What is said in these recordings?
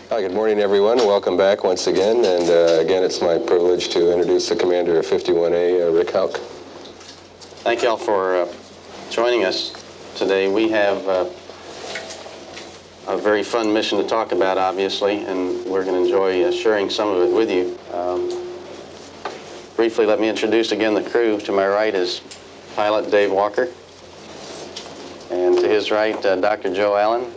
Hi, good morning, everyone. Welcome back once again. And again, it's my privilege to introduce the commander of 51A, Rick Hauk. Thank you all for joining us today. We have a very fun mission to talk about, obviously, and we're going to enjoy sharing some of it with you. Briefly, let me introduce again the crew. To my right is pilot Dave Walker, and to his right, Dr. Joe Allen,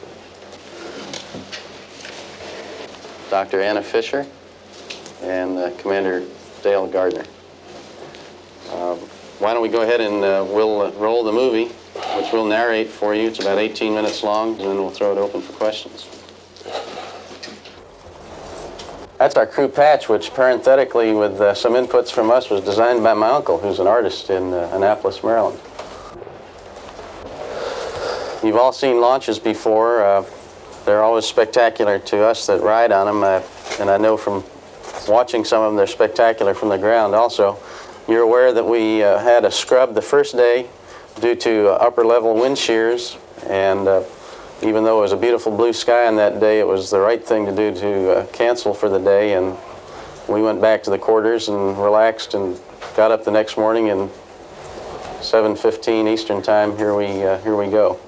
Dr. Anna Fisher, and Commander Dale Gardner. Why don't we go ahead and we'll roll the movie, which we'll narrate for you. It's about 18 minutes long, and then we'll throw it open for questions. That's our crew patch, which parenthetically, with some inputs from us, was designed by my uncle, who's an artist in Annapolis, Maryland. You've all seen launches before. They're always spectacular to us that ride on them, and I know from watching some of them, they're spectacular from the ground also. You're aware that we had a scrub the first day due to upper level wind shears, and even though it was a beautiful blue sky on that day, it was the right thing to do to cancel for the day, and we went back to the quarters and relaxed and got up the next morning, and 7:15 Eastern time, here we go.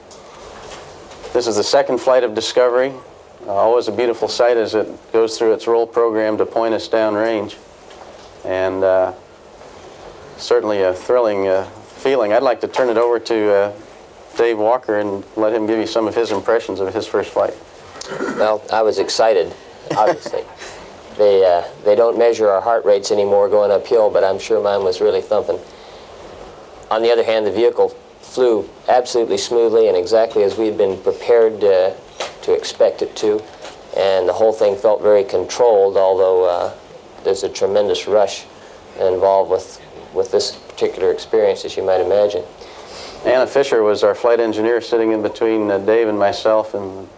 This is the second flight of Discovery. Always a beautiful sight as it goes through its roll program to point us downrange, and certainly a thrilling feeling. I'd like to turn it over to Dave Walker and let him give you some of his impressions of his first flight. Well, I was excited, obviously. They don't measure our heart rates anymore going uphill, but I'm sure mine was really thumping. On the other hand, the vehicle flew absolutely smoothly and exactly as we had been prepared to expect it to, and the whole thing felt very controlled, although there's a tremendous rush involved with this particular experience, as you might imagine. Anna Fisher was our flight engineer, sitting in between Dave and myself, and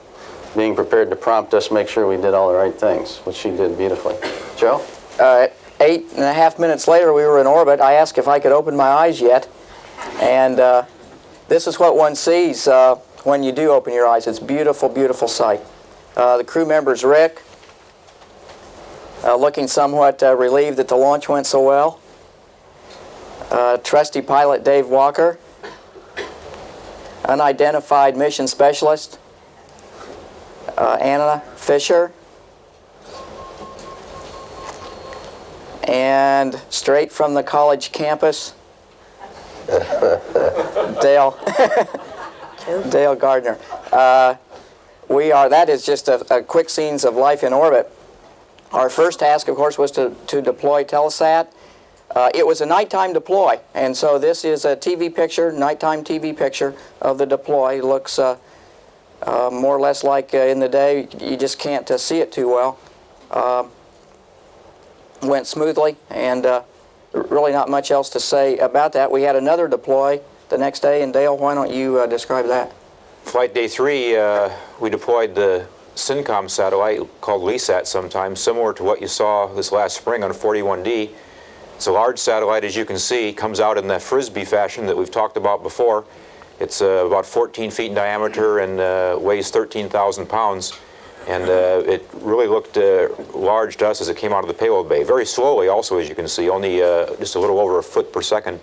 being prepared to prompt us, make sure we did all the right things, which she did beautifully. Joe? 8.5 minutes later, we were in orbit. I asked if I could open my eyes yet, and this is what one sees when you do open your eyes. It's a beautiful, beautiful sight. The crew members, Rick, looking somewhat relieved that the launch went so well. Trusty pilot Dave Walker, unidentified mission specialist Anna Fisher, and straight from the college campus, Dale Gardner. That is just a quick scenes of life in orbit. Our first task, of course, was to deploy Telesat. It was a nighttime deploy, and so this is a TV picture, nighttime TV picture of the deploy. It looks more or less like in the day. You just can't see it too well. Went smoothly, and really not much else to say about that. We had another deploy the next day, and Dale, why don't you describe that? Flight day 3, we deployed the Syncom satellite called LESAT sometimes, similar to what you saw this last spring on 41D. It's a large satellite, as you can see, comes out in that frisbee fashion that we've talked about before. It's about 14 feet in diameter and weighs 13,000 pounds. And it really looked large to us as it came out of the payload bay. Very slowly also, as you can see, only just a little over a foot per second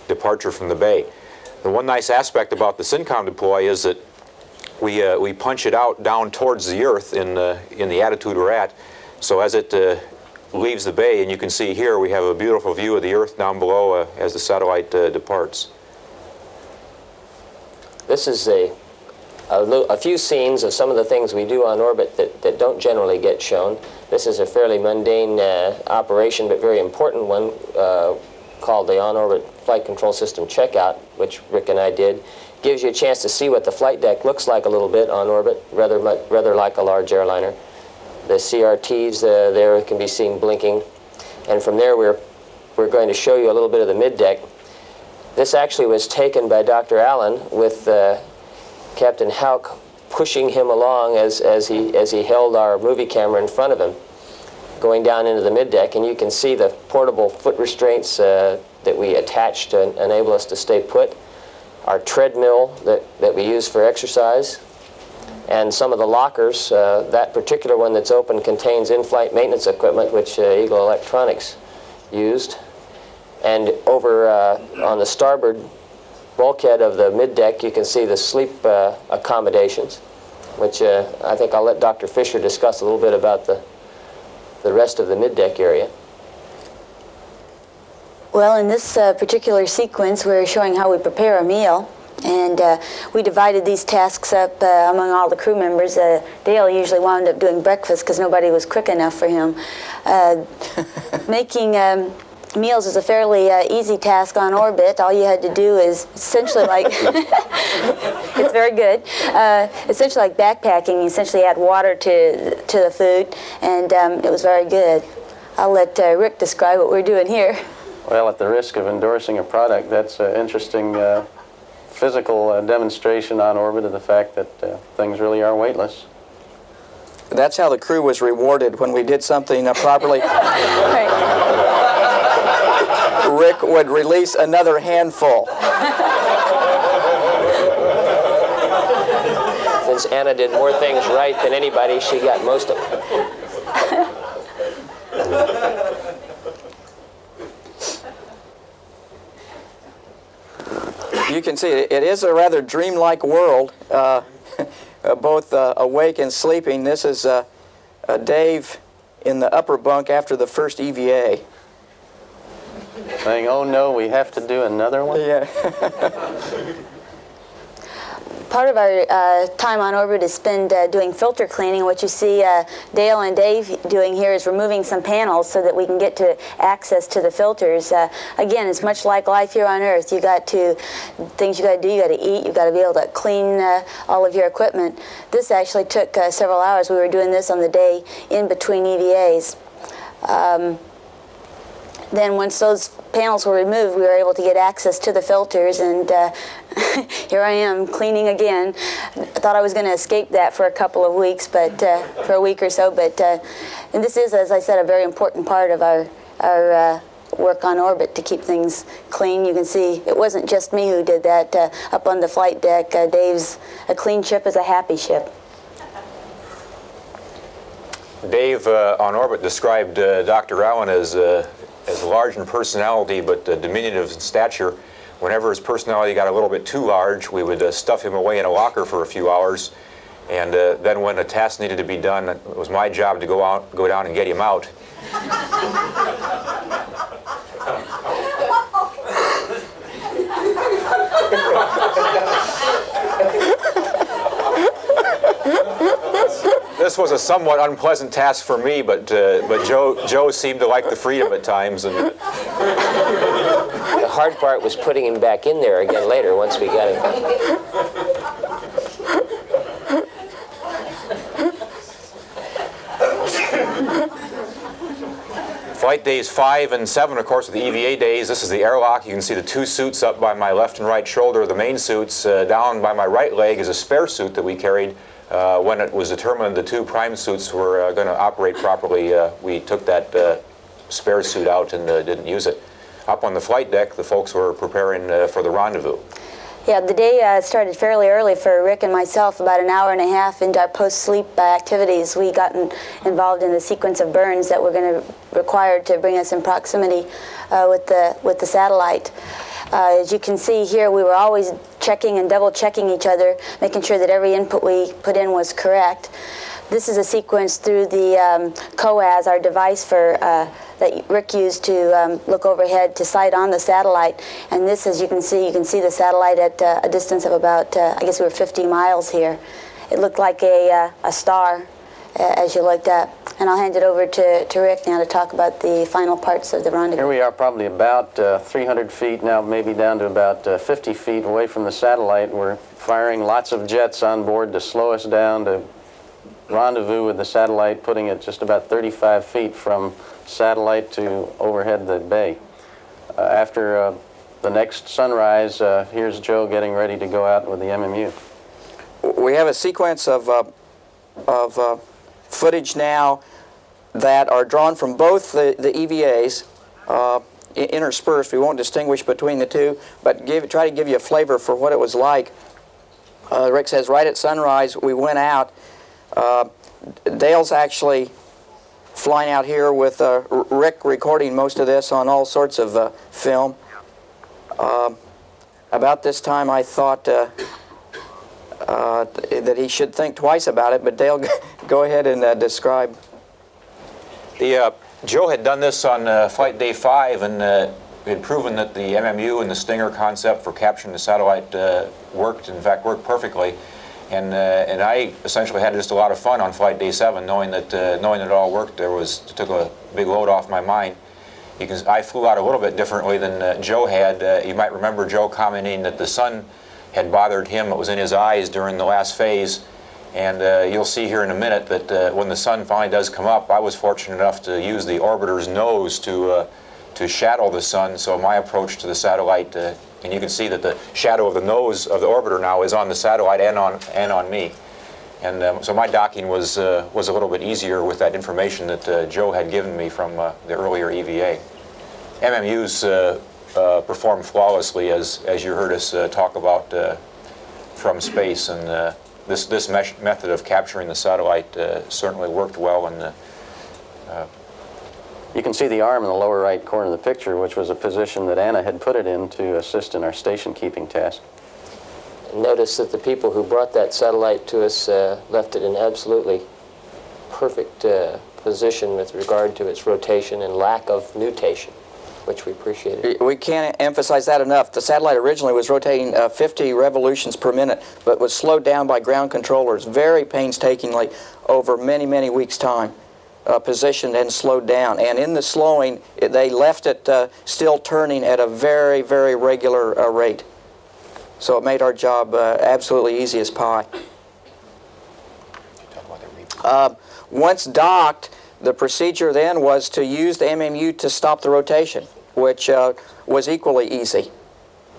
departure from the bay. The one nice aspect about the Syncom deploy is that we punch it out down towards the Earth in the attitude we're at. So as it leaves the bay, and you can see here, we have a beautiful view of the Earth down below as the satellite departs. This is a few scenes of some of the things we do on orbit that don't generally get shown. This is a fairly mundane operation, but very important one, called the On-Orbit Flight Control System Checkout, which Rick and I did. Gives you a chance to see what the flight deck looks like a little bit on orbit, rather like a large airliner. The CRTs there can be seen blinking, and from there we're going to show you a little bit of the mid-deck. This actually was taken by Dr. Allen with Captain Hauk pushing him along as he held our movie camera in front of him, going down into the mid-deck, and you can see the portable foot restraints that we attached to enable us to stay put, our treadmill that we use for exercise, And some of the lockers, that particular one that's open contains in-flight maintenance equipment, which Eagle Electronics used. And over on the starboard bulkhead of the middeck, you can see the sleep accommodations, which I think I'll let Dr. Fisher discuss a little bit about the rest of the middeck area. Well, in this particular sequence, we're showing how we prepare a meal. And we divided these tasks up among all the crew members. Dale usually wound up doing breakfast because nobody was quick enough for him. Making meals is a fairly easy task on orbit. All you had to do is essentially like, it's very good, essentially like backpacking. You essentially add water to the food, and it was very good. I'll let Rick describe what we're doing here. Well, at the risk of endorsing a product, that's an interesting physical demonstration on orbit of the fact that things really are weightless. That's how the crew was rewarded when we did something properly. Right. Rick would release another handful. Since Anna did more things right than anybody, she got most of them. You can see it is a rather dreamlike world, both awake and sleeping. This is Dave in the upper bunk after the first EVA. Saying, oh no, we have to do another one? Yeah. Part of our time on orbit is spent doing filter cleaning. What you see Dale and Dave doing here is removing some panels so that we can get to access to the filters. Again, it's much like life here on Earth. You got to, things you got to do, you got to eat, you got to be able to clean all of your equipment. This actually took several hours. We were doing this on the day in between EVAs. Then once those panels were removed, we were able to get access to the filters, and here I am cleaning again. I thought I was going to escape that for a couple of weeks, but for a week or so. But and this is, as I said, a very important part of our work on orbit, to keep things clean. You can see it wasn't just me who did that. Up on the flight deck, Dave's "a clean ship is a happy ship." Dave on orbit described Dr. Allen as large in personality but diminutive in stature. Whenever his personality got a little bit too large, we would stuff him away in a locker for a few hours, and then when a task needed to be done, it was my job to go down and get him out. This was a somewhat unpleasant task for me, but Joe seemed to like the freedom at times. And The hard part was putting him back in there again later once we got him. Flight days 5 and 7, of course, are the EVA days. This is the airlock. You can see the two suits up by my left and right shoulder, the main suits. Down by my right leg is a spare suit that we carried. When it was determined the two prime suits were going to operate properly, we took that spare suit out and didn't use it. Up on the flight deck, the folks were preparing for the rendezvous. Yeah, the day started fairly early for Rick and myself. About an hour and a half into our post-sleep activities, we got involved in the sequence of burns that were going to require to bring us in proximity with the satellite. As you can see here, we were always checking and double-checking each other, making sure that every input we put in was correct. This is a sequence through the COAS, our device for that Rick used to look overhead to sight on the satellite. And this, as you can see the satellite at a distance of about, I guess we were 50 miles here. It looked like a star as you looked up. And I'll hand it over to Rick now to talk about the final parts of the rendezvous. Here we are probably about 300 feet, now maybe down to about 50 feet away from the satellite. We're firing lots of jets on board to slow us down, to rendezvous with the satellite, putting it just about 35 feet from satellite to overhead the bay. After the next sunrise, here's Joe getting ready to go out with the MMU. We have a sequence of footage now that are drawn from both the EVAs, interspersed. We won't distinguish between the two, but try to give you a flavor for what it was like Rick says, right at sunrise, we went out. Dale's actually flying out here with Rick recording most of this on all sorts of film. About this time, I thought that he should think twice about it, but Dale, go ahead and describe. Joe had done this on flight day 5, and had proven that the MMU and the Stinger concept for capturing the satellite worked, in fact, worked perfectly. And I essentially had just a lot of fun on flight day 7, knowing that it all worked. Took a big load off my mind. I flew out a little bit differently than Joe had. You might remember Joe commenting that the sun had bothered him. It was in his eyes during the last phase. And you'll see here in a minute that when the sun finally does come up, I was fortunate enough to use the orbiter's nose to shadow the sun. So my approach to the satellite, and you can see that the shadow of the nose of the orbiter now is on the satellite and on me. And so my docking was a little bit easier with that information that Joe had given me from the earlier EVA. MMUs perform flawlessly, as you heard us talk about from space, and this method of capturing the satellite certainly worked well. And you can see the arm in the lower right corner of the picture, which was a position that Anna had put it in to assist in our station keeping task. Notice that the people who brought that satellite to us left it in absolutely perfect position with regard to its rotation and lack of nutation, which we appreciated. We can't emphasize that enough. The satellite originally was rotating 50 revolutions per minute, but was slowed down by ground controllers very painstakingly over many, many weeks' time, positioned and slowed down. And in the slowing, they left it still turning at a very, very regular rate. So it made our job absolutely easy as pie. Once docked, the procedure then was to use the MMU to stop the rotation, which was equally easy.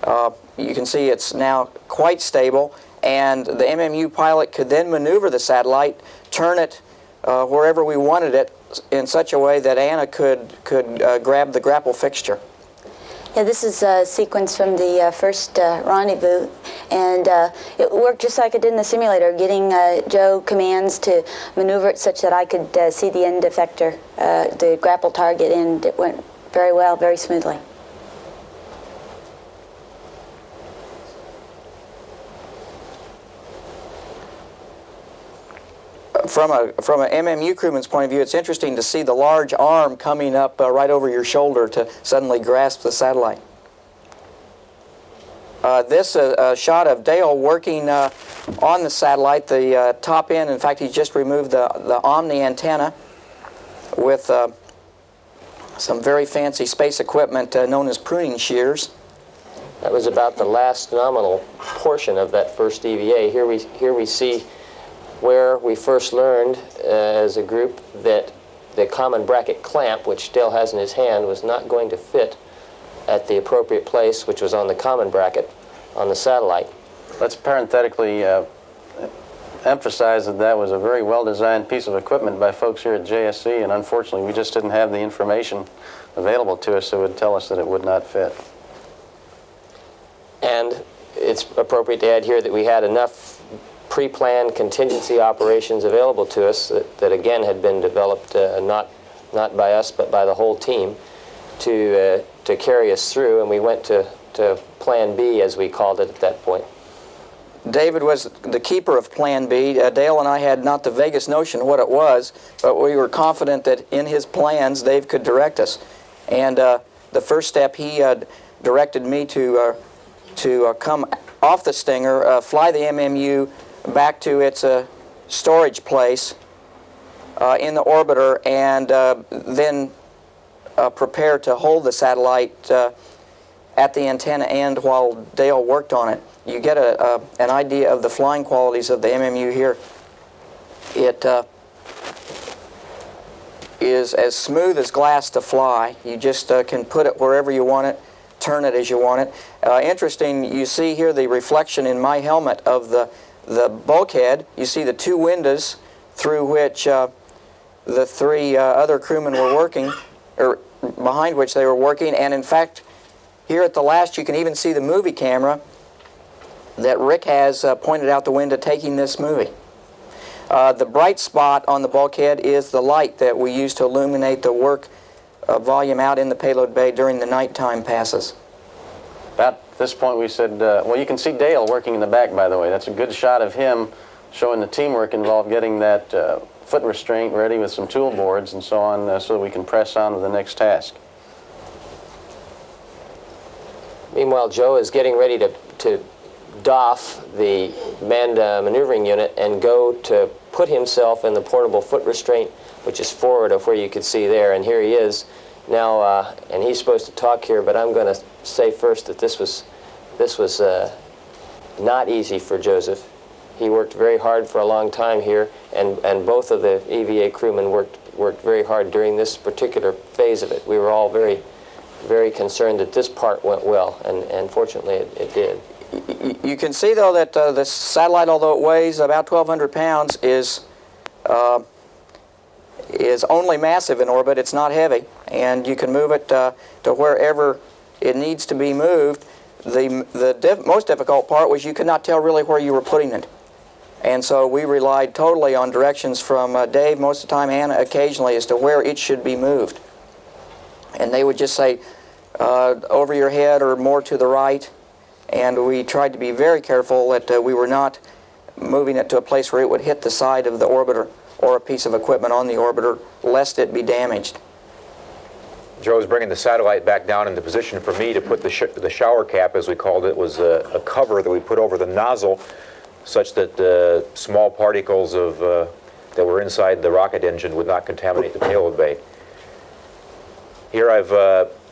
You can see it's now quite stable, and the MMU pilot could then maneuver the satellite, turn it wherever we wanted it in such a way that Anna could grab the grapple fixture. Yeah, this is a sequence from the first rendezvous, and it worked just like it did in the simulator, getting Joe commands to maneuver it such that I could see the end effector, the grapple target, and it went very well, very smoothly. From an MMU crewman's point of view, it's interesting to see the large arm coming up right over your shoulder to suddenly grasp the satellite. This shot of Dale working on the satellite, the top end. In fact, he just removed the Omni antenna with some very fancy space equipment known as pruning shears. That was about the last nominal portion of that first EVA. Here we see where we first learned as a group that the common bracket clamp, which Dale has in his hand, was not going to fit at the appropriate place, which was on the common bracket on the satellite. Let's parenthetically emphasize that that was a very well-designed piece of equipment by folks here at JSC, and unfortunately we just didn't have the information available to us that would tell us that it would not fit. And it's appropriate to add here that we had enough pre-planned contingency operations available to us that again had been developed not by us but by the whole team to carry us through, and we went to Plan B, as we called it at that point. David was the keeper of Plan B. Dale and I had not the vaguest notion what it was, but we were confident that in his plans Dave could direct us. And the first step, he directed me to come off the Stinger, fly the MMU back to its storage place in the orbiter, and then prepare to hold the satellite at the antenna end while Dale worked on it. You get an idea of the flying qualities of the MMU here. It is as smooth as glass to fly. You just can put it wherever you want it, turn it as you want it. Interesting, you see here the reflection in my helmet of the bulkhead. You see the two windows through which the three other crewmen were working, or behind which they were working, and in fact, here at the last you can even see the movie camera that Rick has pointed out the window taking this movie. The bright spot on the bulkhead is the light that we use to illuminate the work volume out in the payload bay during the nighttime passes. About this point we said, well, you can see Dale working in the back, by the way. That's a good shot of him showing the teamwork involved getting that foot restraint ready with some tool boards and so on so that we can press on to the next task. Meanwhile, Joe is getting ready to doff the manned maneuvering unit and go to put himself in the portable foot restraint, which is forward of where you could see there. And here he is now, and he's supposed to talk here, but I'm going to say first that this was not easy for Joseph. He worked very hard for a long time here, and both of the EVA crewmen worked very hard during this particular phase of it. We were all very, very concerned that this part went well, and fortunately it did. You can see, though, that the satellite, although it weighs about 1,200 pounds, is only massive in orbit. It's not heavy, and you can move it to wherever it needs to be moved. The most difficult part was you could not tell really where you were putting it. And so we relied totally on directions from Dave most of the time and occasionally as to where it should be moved. And they would just say over your head or more to the right. And we tried to be very careful that we were not moving it to a place where it would hit the side of the orbiter or a piece of equipment on the orbiter, lest it be damaged. Joe's bringing the satellite back down into position for me to put the shower cap, as we called it, was a cover that we put over the nozzle such that small particles of, that were inside the rocket engine would not contaminate the payload bay. Here I've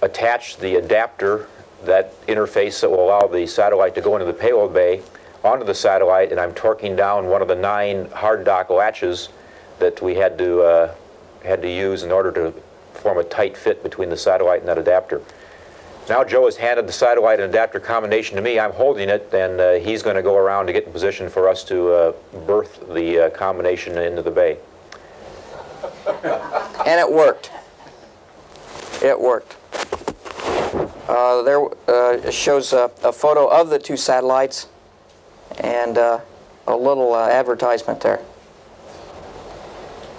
attached the adapter, that interface that will allow the satellite to go into the payload bay, onto the satellite, and I'm torquing down one of the 9 hard dock latches that we had to use in order to form a tight fit between the satellite and that adapter. Now Joe has handed the satellite and adapter combination to me. I'm holding it, and he's going to go around to get in position for us to berth the combination into the bay. And it worked. It worked. There shows a photo of the 2 satellites and a little advertisement there.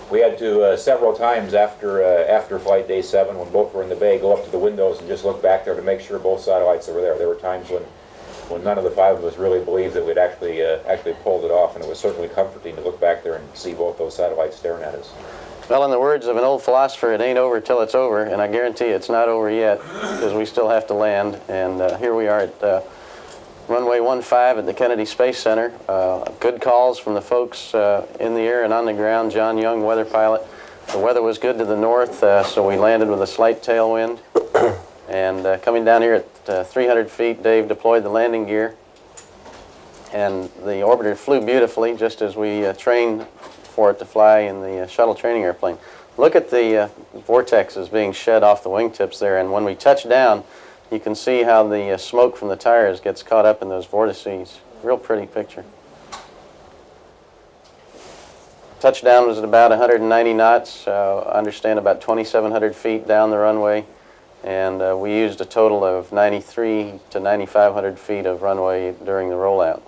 We had to several times after flight day 7, when both were in the bay, go up to the windows and just look back there to make sure both satellites were there. There were times when none of the 5 of us really believed that we'd actually pulled it off, and it was certainly comforting to look back there and see both those satellites staring at us. Well, in the words of an old philosopher, it ain't over till it's over, and I guarantee it's not over yet because we still have to land. And here we are at runway 15 at the Kennedy Space Center. Good calls from the folks in the air and on the ground. John Young, weather pilot. The weather was good to the north, so we landed with a slight tailwind. And coming down here at 300 feet, Dave deployed the landing gear. And the orbiter flew beautifully, just as we trained for it to fly in the shuttle training airplane. Look at the vortexes being shed off the wingtips there, and when we touch down, you can see how the smoke from the tires gets caught up in those vortices. Real pretty picture. Touchdown was at about 190 knots, I understand about 2,700 feet down the runway, and we used a total of 93 to 9,500 feet of runway during the rollout.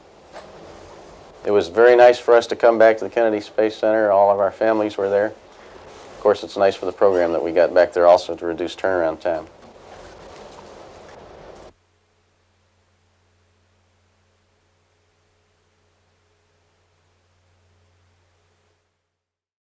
It was very nice for us to come back to the Kennedy Space Center. All of our families were there. Of course, it's nice for the program that we got back there also to reduce turnaround time.